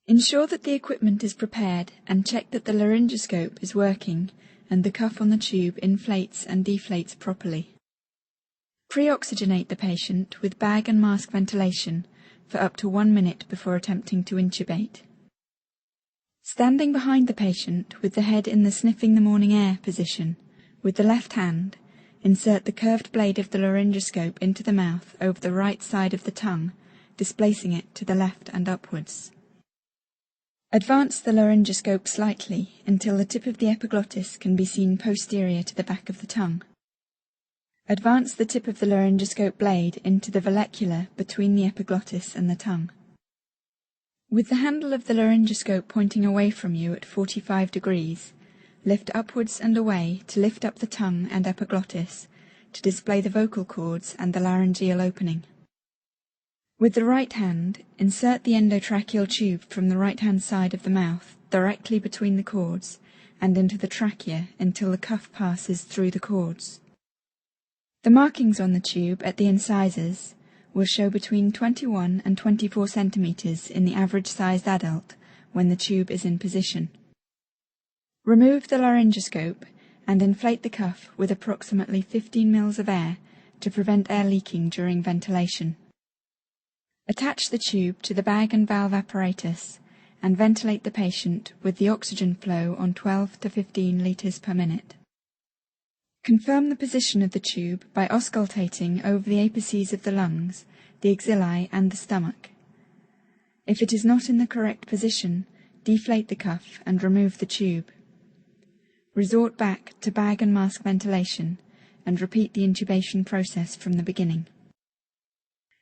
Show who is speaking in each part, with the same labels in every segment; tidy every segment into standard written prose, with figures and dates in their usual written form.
Speaker 1: Ensure that the equipment is prepared and check that the laryngoscope is working and the cuff on the tube inflates and deflates properly. Pre-oxygenate the patient with bag and mask ventilation for up to 1 minute before attempting to intubate. Standing behind the patient with the head in the sniffing the morning air position, with the left hand, insert the curved blade of the laryngoscope into the mouth over the right side of the tongue, displacing it to the left and upwards. Advance the laryngoscope slightly until the tip of the epiglottis can be seen posterior to the back of the tongue. Advance the tip of the laryngoscope blade into the vallecula between the epiglottis and the tongue. With the handle of the laryngoscope pointing away from you at 45 degrees, lift upwards and away to lift up the tongue and epiglottis to display the vocal cords and the laryngeal opening. With the right hand, insert the endotraqueal tube from the right-hand side of the mouth directly between the cords and into the trachea until the cuff passes through the cords. The markings on the tube at the incisors will show between 21 and 24 centimeters in the average-sized adult when the tube is in position. Remove the laryngoscope and inflate the cuff with approximately 15 mL of air to prevent air leaking during ventilation. Attach the tube to the bag and valve apparatus and ventilate the patient with the oxygen flow on 12 to 15 litres per minute. Confirm the position of the tube by auscultating over the apices of the lungs, the axillae and the stomach. If it is not in the correct position, deflate the cuff and remove the tube. Resort back to bag and mask ventilation and repeat the intubation process from the beginning.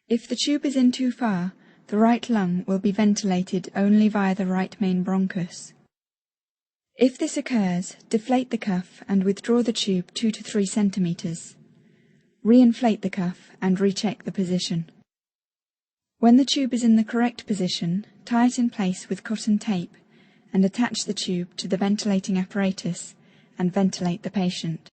Speaker 1: If the tube is in too far, the right lung will be ventilated only via the right main bronchus. If this occurs, deflate the cuff and withdraw the tube 2 to 3 centimeters. Re-inflate the cuff and recheck the position. When the tube is in the correct position, tie it in place with cotton tape and attach the tube to the ventilating apparatus and ventilate the patient.